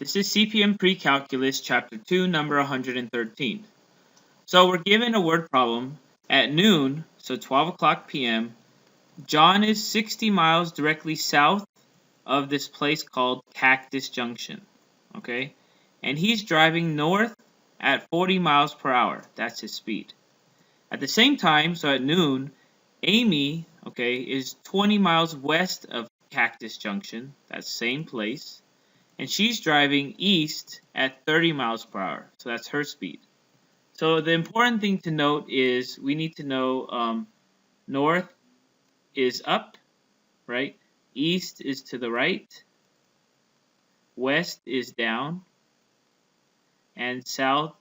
This is CPM Precalculus, Chapter 2, number 113. So we're given a word problem. At noon, so 12 o'clock p.m., John is 60 miles directly south of this place called Cactus Junction, okay? And he's driving north at 40 miles per hour. That's his speed. At the same time, so at noon, Amy, okay, is 20 miles west of Cactus Junction, that same place, and she's driving east at 30 miles per hour. So that's her speed. So the important thing to note is we need to know north is up, right? East is to the right. West is down. And south,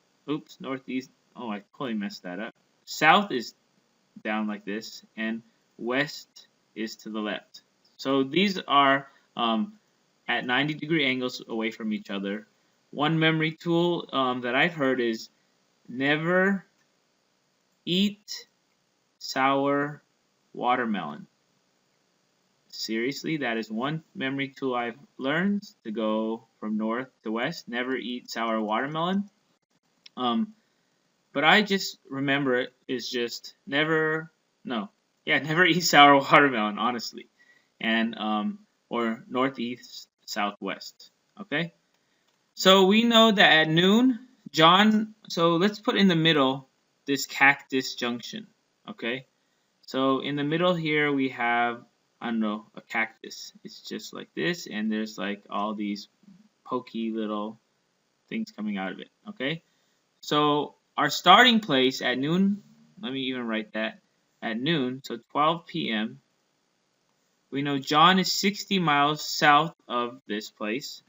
northeast, oh, I totally messed that up. South is down like this, and west is to the left. So these are at 90-degree angles away from each other. One memory tool that I've heard is never eat sour watermelon. Seriously, that is one memory tool I've learned to go from north to west. Never eat sour watermelon. But I just remember it is just never eat sour watermelon, honestly. And or northeast, southwest. Okay? So we know that at noon, John, so let's put in the middle this Cactus Junction. Okay? So in the middle here we have, I don't know, a cactus. It's just like this, and there's like all these pokey little things coming out of it. Okay? So our starting place at noon, let me even write that, at noon, so 12 p.m., we know John is 60 miles south of this place.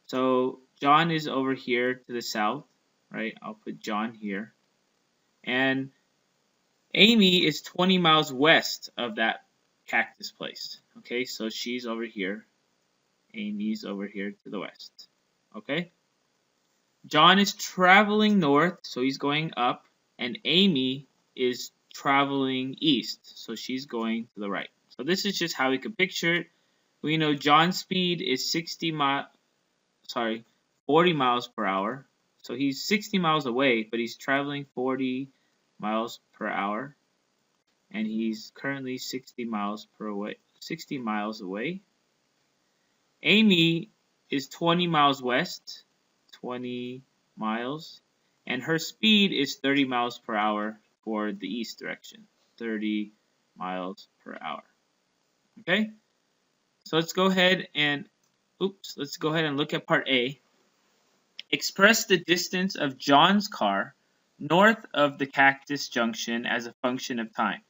So John is over here to the south, right? I'll put John here. And Amy is 20 miles west of that cactus place. Okay, so she's over here. Amy's over here to the west. Okay? John is traveling north, so he's going up. And Amy is traveling east, so she's going to the right. So this is just how we could picture it. We know John's speed is 40 miles per hour. So he's 60 miles away, but he's traveling 40 miles per hour. And he's currently 60 miles away. Amy is 20 miles west, 20 miles, and her speed is 30 miles per hour for the east direction, 30 miles per hour. Okay, so let's go ahead and look at part A. Express the distance of John's car north of the Cactus Junction as a function of time.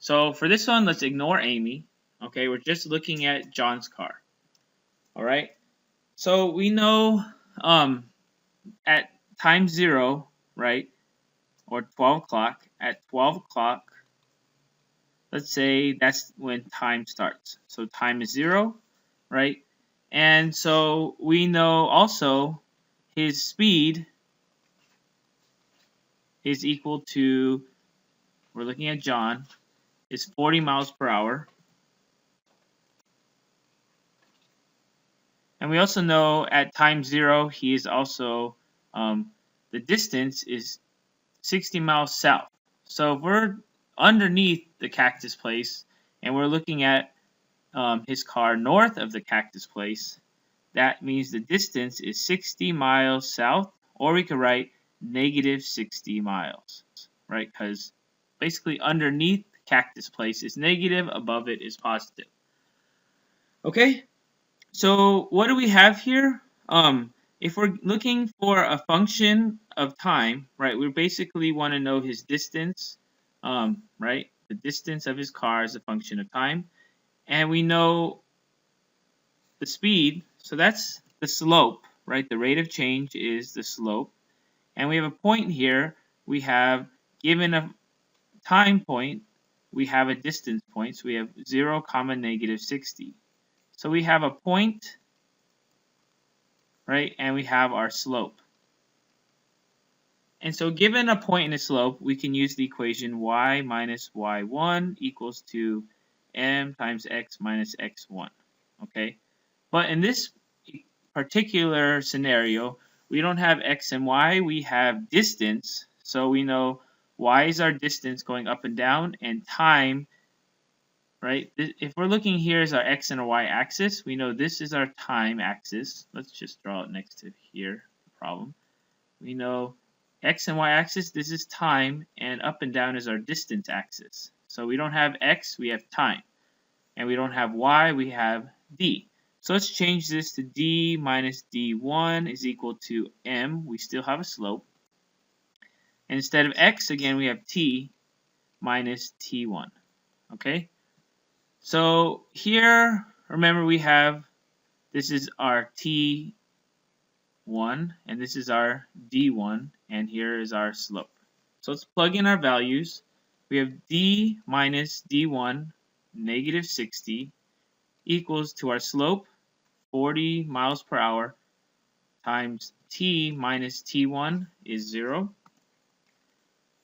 So for this one, let's ignore Amy. Okay, we're just looking at John's car. All right, so we know at time 0, right, or 12 o'clock, at 12 o'clock, let's say that's when time starts. So time is 0, right? And so we know also his speed is equal to, we're looking at John, is 40 miles per hour. And we also know at time 0, he is also, the distance is 60 miles south. So if we're underneath the cactus place and we're looking at his car north of the cactus place, that means the distance is 60 miles south, or we could write negative 60 miles, right? Because basically underneath the cactus place is negative, above it is positive. Okay, so what do we have here? If we're looking for a function of time, right, we basically want to know his distance, right? The distance of his car is a function of time. And we know the speed, so that's the slope, right? The rate of change is the slope. And we have a point here. We have, given a time point, we have a distance point. So we have 0, negative 60. So we have a point, right? And we have our slope. And so given a point and a slope, we can use the equation y minus y1 equals to m times x minus x1. Okay? But in this particular scenario, we don't have x and y, we have distance. So we know y is our distance going up and down, and time, right? If we're looking here as our x and our y axis, we know this is our time axis. Let's just draw it next to here, the problem. We know x and y axis, this is time, and up and down is our distance axis. So we don't have x, we have time. And we don't have y, we have d. So let's change this to d minus d1 is equal to m. We still have a slope. And instead of x, again, we have t minus t1. Okay? So here, remember we have, this is our t1, and this is our d1, and here is our slope. So let's plug in our values. We have d minus d1, negative 60, equals to our slope, 40 miles per hour, times t minus t1 is 0.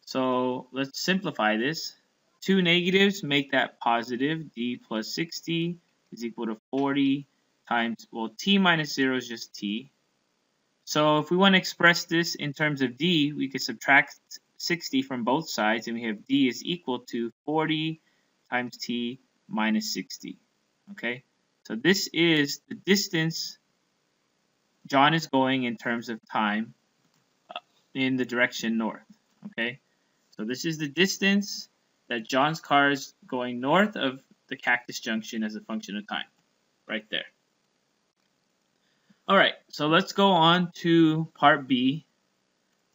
So let's simplify this. Two negatives make that positive. D plus 60 is equal to 40 times, well, t minus 0 is just t. So if we want to express this in terms of d, we could subtract 60 from both sides, and we have d is equal to 40 times t minus 60. Okay? So this is the distance John is going in terms of time in the direction north. Okay? So this is the distance that John's car is going north of the Cactus Junction as a function of time. Right there. Alright, so let's go on to part B.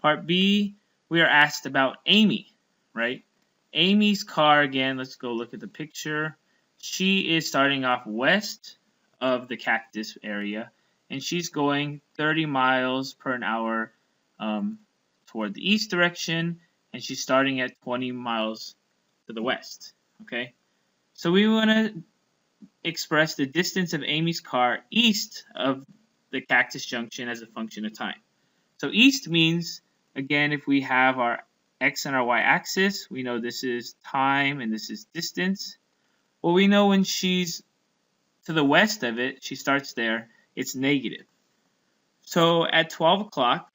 Part B, we are asked about Amy, right? Amy's car, again, let's go look at the picture. She is starting off west of the cactus area, and she's going 30 miles per hour toward the east direction, and she's starting at 20 miles to the west, okay? So we want to express the distance of Amy's car east of the Cactus Junction as a function of time. So east means, again, if we have our x and our y axis, we know this is time and this is distance. Well, we know when she's to the west of it, she starts there, it's negative. So at 12 o'clock,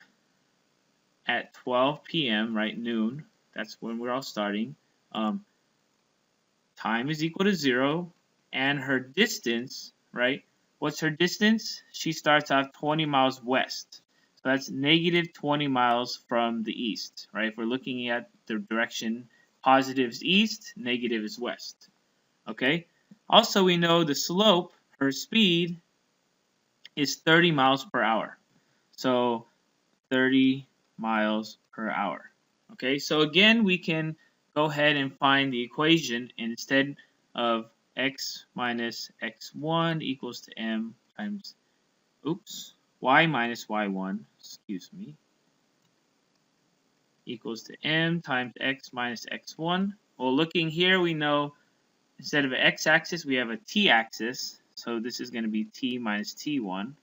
at 12 p.m., right, noon, that's when we're all starting, time is equal to 0, and her distance, right, what's her distance? She starts off 20 miles west. So that's negative 20 miles from the east, right? If we're looking at the direction, positive is east, negative is west. Okay? Also, we know the slope, her speed, is 30 miles per hour. So 30 miles per hour. Okay? So again, we can go ahead and find the equation, and instead of x minus x1 equals to m times, y minus y1, equals to m times x minus x1. Well, looking here, we know instead of an x-axis, we have a t-axis. So this is going to be t minus t1.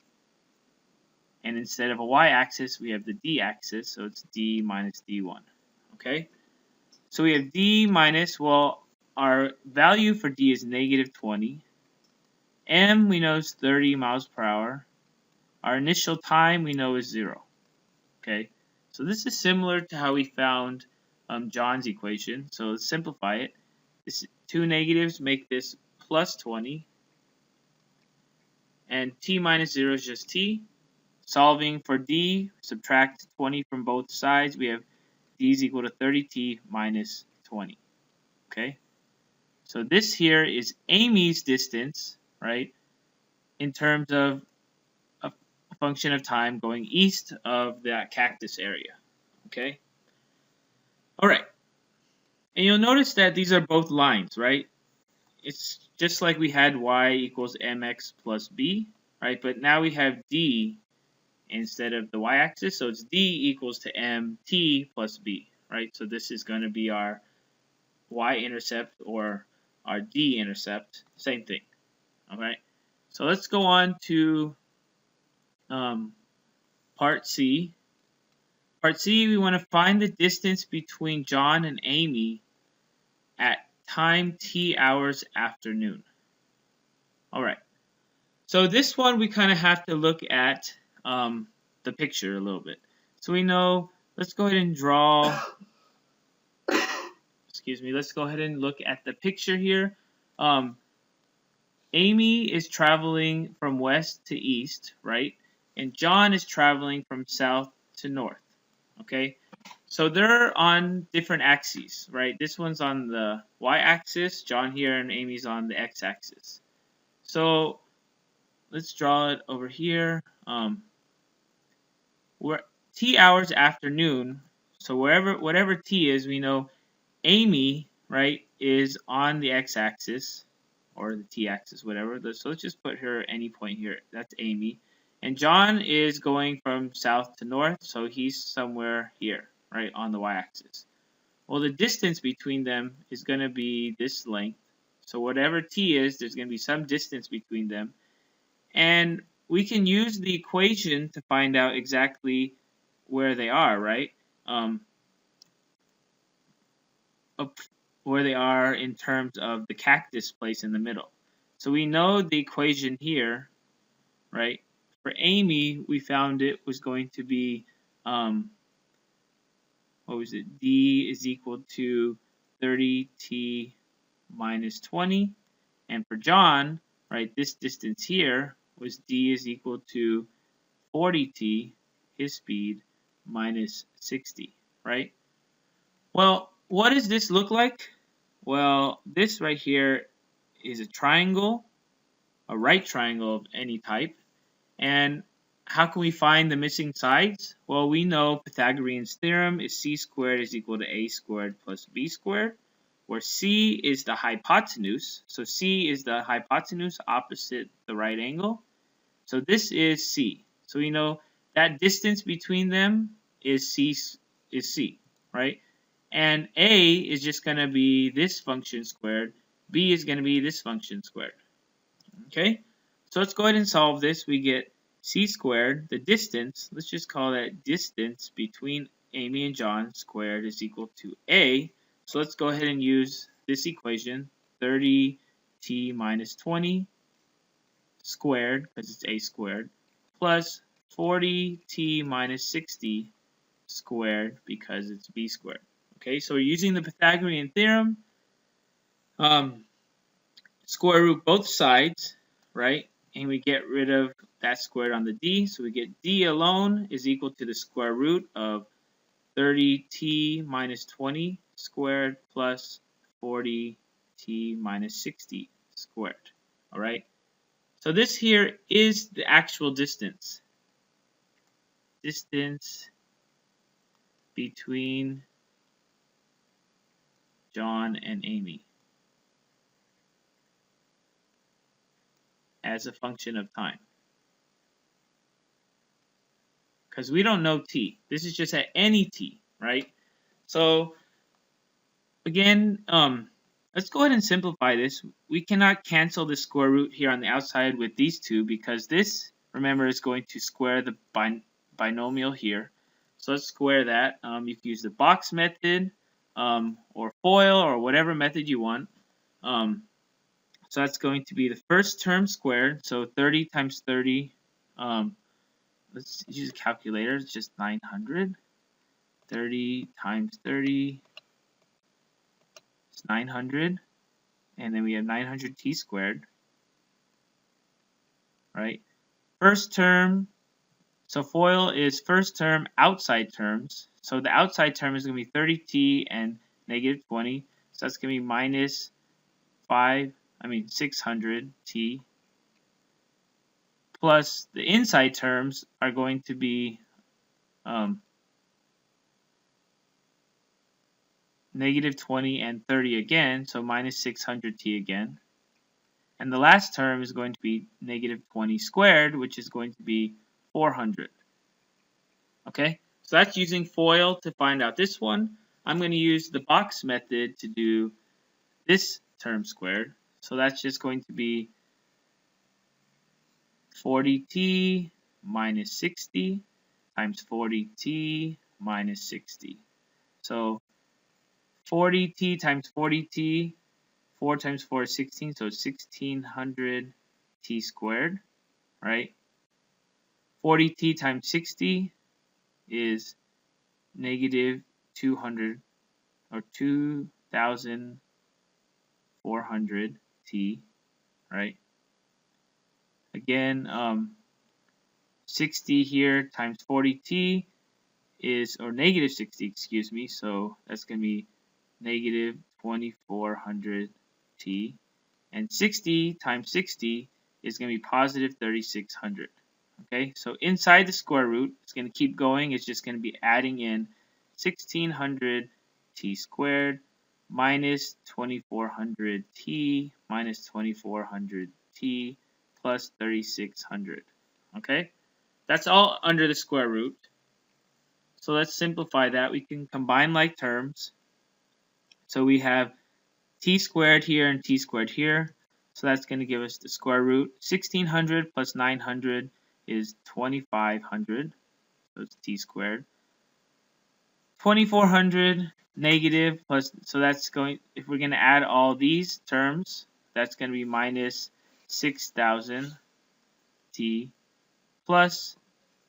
And instead of a y-axis, we have the d-axis. So it's d minus d1. Okay? So we have d minus, well, our value for d is negative 20. M, we know, is 30 miles per hour. Our initial time, we know, is 0. Okay? So this is similar to how we found John's equation. So let's simplify it. This, two negatives make this plus 20. And t minus 0 is just t. Solving for d, subtract 20 from both sides. We have d is equal to 30t minus 20. Okay? So this here is Amy's distance, right, in terms of a function of time going east of that cactus area. Okay? All right. And you'll notice that these are both lines, right? It's just like we had y equals mx plus b, right? But now we have d instead of the y-axis, so it's d equals to mt plus b, right? So this is going to be our y-intercept or our d-intercept, same thing, all right? So let's go on to part C. Part C, we want to find the distance between John and Amy at time t hours after noon. All right. So this one we kind of have to look at the picture a little bit. So we know, let's go ahead and draw, excuse me, let's go ahead and look at the picture here. Amy is traveling from west to east, right? And John is traveling from south to north, okay? So they're on different axes, right? This one's on the y-axis, John here, and Amy's on the x-axis. So let's draw it over here. We're t hours afternoon, so whatever t is, we know Amy, right, is on the x-axis, or the t-axis, whatever. So let's just put her any point here. That's Amy. And John is going from south to north, so he's somewhere here, right, on the y-axis. Well, the distance between them is going to be this length. So whatever t is, there's going to be some distance between them. And we can use the equation to find out exactly where they are, right? Where they are in terms of the cactus place in the middle. So we know the equation here, right? For Amy, we found it was going to be, what was it? D is equal to 30t minus 20. And for John, right, this distance here was D is equal to 40t, his speed, minus 60, right? Well, what does this look like? Well, this right here is a triangle, a right triangle of any type. And how can we find the missing sides? Well, we know Pythagorean's theorem is c squared is equal to a squared plus b squared, where c is the hypotenuse. So c is the hypotenuse opposite the right angle. So this is c. So we know that distance between them is c, right? And a is just going to be this function squared. B is going to be this function squared. Okay? So let's go ahead and solve this. We get c squared, the distance, let's just call that distance between Amy and John squared is equal to a. So let's go ahead and use this equation, 30t minus 20 squared, because it's a squared, plus 40t minus 60 squared, because it's b squared. Okay, so we're using the Pythagorean theorem. Square root both sides, right? And we get rid of that squared on the d. So we get d alone is equal to the square root of 30t minus 20 squared plus 40t minus 60 squared. All right? So this here is the actual distance. Distance between John and Amy as a function of time. Because we don't know t. This is just at any t, right? So again, let's go ahead and simplify this. We cannot cancel the square root here on the outside with these two because this, remember, is going to square the binomial here. So let's square that. You can use the box method or FOIL or whatever method you want. So that's going to be the first term squared. So 30 times 30. Let's use a calculator. It's just 900. 30 times 30 is 900. And then we have 900t squared. Right? First term. So FOIL is first term outside terms. So the outside term is going to be 30t and negative 20. So that's going to be minus 600t. Plus the inside terms are going to be negative 20 and 30 again, so minus 600t again. And the last term is going to be negative 20 squared, which is going to be 400. Okay, so that's using FOIL to find out this one. I'm going to use the box method to do this term squared. So that's just going to be 40t minus 60 times 40t minus 60. So 40t times 40t, 4 times 4 is 16, so 1600t squared. right? 40t times 60 is negative 200 or 2,400t, right? Again, 60 here times 40t is, or negative 60, excuse me, so that's going to be negative 2,400t, and 60 times 60 is going to be positive 3,600. Okay, so inside the square root, it's going to keep going. It's just going to be adding in 1,600t squared minus 2,400t minus 2,400t plus 3,600. Okay, that's all under the square root. So let's simplify that. We can combine like terms. So we have t squared here and t squared here. So that's going to give us the square root. 1,600 plus 900 is 2,500. So it's t squared. 2,400 negative plus, so that's going, if we're going to add all these terms, that's going to be minus 6,000 t plus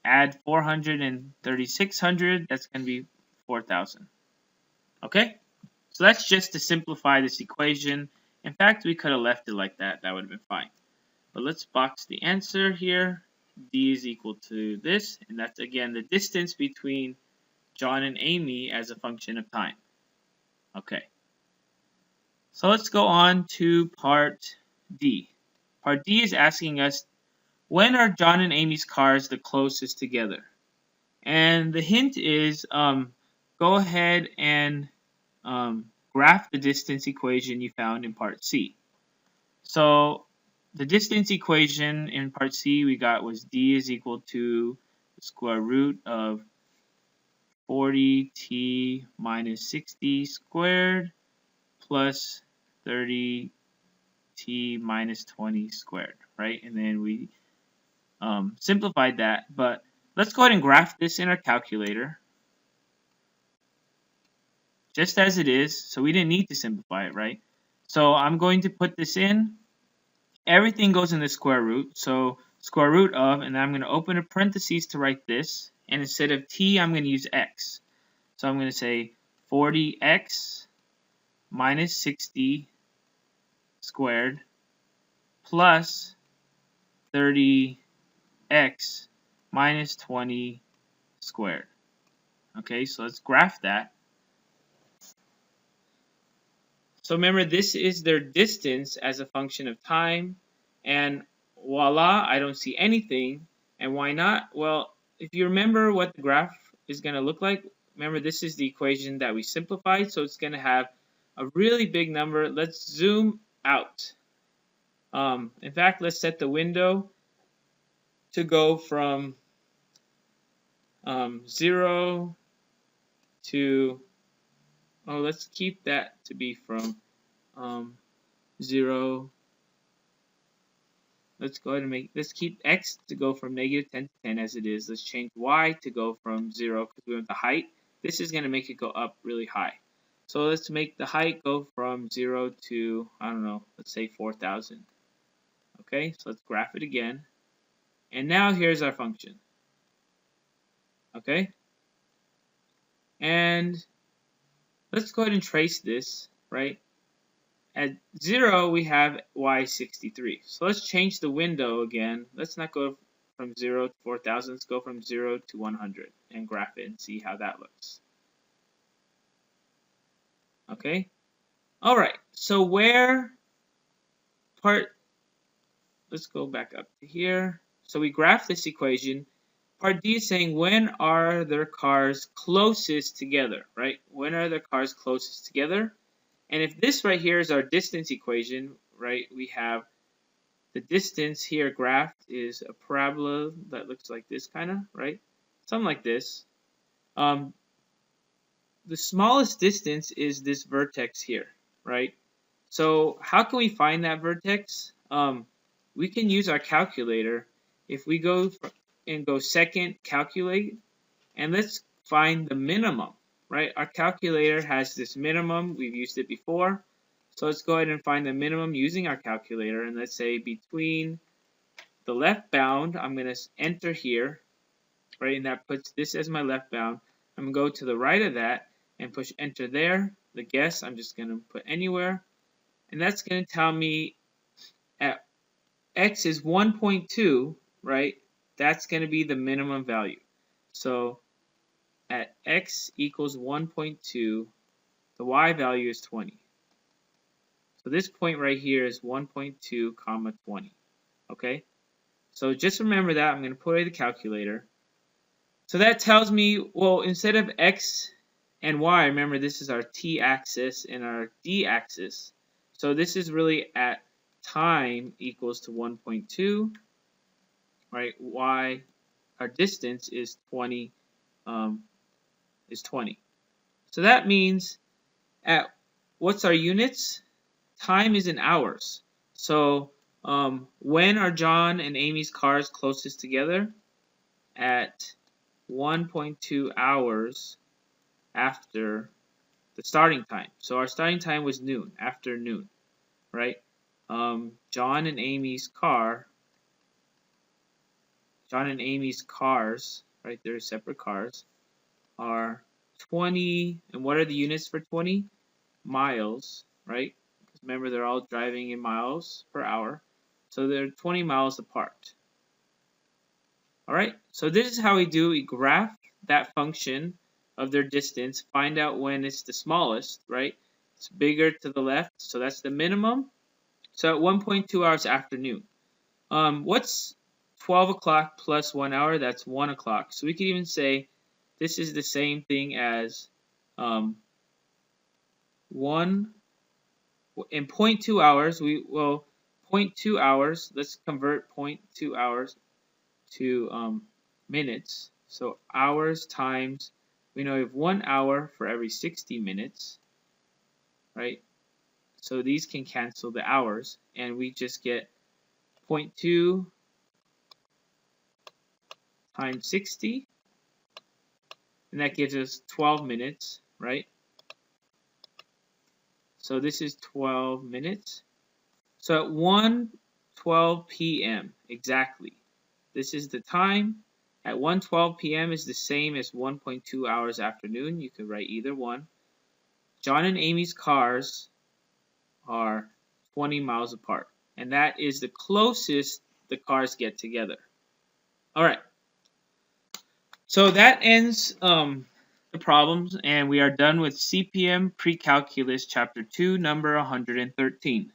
add 400 and 3,600, that's going to be 4,000. Okay? So that's just to simplify this equation. In fact, we could have left it like that. That would have been fine. But let's box the answer here. D is equal to this, and that's again the distance between John and Amy as a function of time. Okay. So let's go on to part D. Part D is asking us, when are John and Amy's cars the closest together? And the hint is, go ahead and graph the distance equation you found in part C. So the distance equation in part C we got was D is equal to the square root of 40t minus 60 squared plus 30t minus 20 squared, right? And then we simplified that, but let's go ahead and graph this in our calculator just as it is, so we didn't need to simplify it, right? So I'm going to put this in. Everything goes in the square root, so square root of, and then I'm going to open a parentheses to write this, and instead of t, I'm going to use x. So I'm going to say 40x minus 60 squared plus 30x minus 20 squared. Okay, so let's graph that. So remember, this is their distance as a function of time, and voila, I don't see anything. And why not? Well, if you remember what the graph is going to look like, remember this is the equation that we simplified, so it's going to have a really big number. Let's zoom out. In fact, let's set the window to go from 0 to, let's keep that to be from 0. Let's go ahead and let's keep x to go from negative 10 to 10 as it is. Let's change y to go from 0 because we want the height. This is going to make it go up really high. So let's make the height go from 0 to, I don't know, let's say 4,000. Okay, so let's graph it again. And now here's our function. Okay? And let's go ahead and trace this, right? At 0, we have y63. So let's change the window again. Let's not go from 0 to 4,000. Let's go from 0 to 100 and graph it and see how that looks. Okay? All right. So let's go back up to here. So we graph this equation. Part D is saying, when are their cars closest together, right? When are their cars closest together? And if this right here is our distance equation, right, we have the distance here graphed is a parabola that looks like this kind of, right? Something like this. The smallest distance is this vertex here, right? So how can we find that vertex? We can use our calculator. If we go second, calculate, and let's find the minimum, right? Our calculator has this minimum. We've used it before. So let's go ahead and find the minimum using our calculator, and let's say between the left bound, I'm going to enter here, right? And that puts this as my left bound. I'm going to go to the right of that and push enter there. The guess, I'm just going to put anywhere. And that's going to tell me at x is 1.2, right? That's going to be the minimum value. So at x equals 1.2, the y value is 20. So this point right here is 1.2 comma 20. Okay? So just remember that. I'm going to put away the calculator. So that tells me, well, instead of x and y, remember this is our t-axis and our d-axis. So this is really at time equals to 1.2, right? Y, our distance is 20, So that means at what's our units? Time is in hours. So when are John and Amy's cars closest together? At 1.2 hours after the starting time. So our starting time was noon, after noon, right? John and Amy's cars, right? They're separate cars, are 20, and what are the units for 20? Miles, right? Because remember, they're all driving in miles per hour, so they're 20 miles apart. All right, so this is how we graph that function of their distance, find out when it's the smallest, right? It's bigger to the left, so that's the minimum. So at 1.2 hours after noon. What's 12 o'clock plus 1 hour? That's 1 o'clock. So we could even say this is the same thing as 1 in 0.2 hours. 0.2 hours. Let's convert 0.2 hours to minutes. So hours times, we know we have 1 hour for every 60 minutes, right? So these can cancel the hours, and we just get 0.2 times 60, and that gives us 12 minutes, right? So this is 12 minutes. So at 1:12 p.m. exactly, this is the time. At 1:12 p.m. is the same as 1.2 hours after noon. You could write either one. John and Amy's cars are 20 miles apart, and that is the closest the cars get together. All right. So that ends the problems, and we are done with CPM Precalculus Chapter 2, number 113.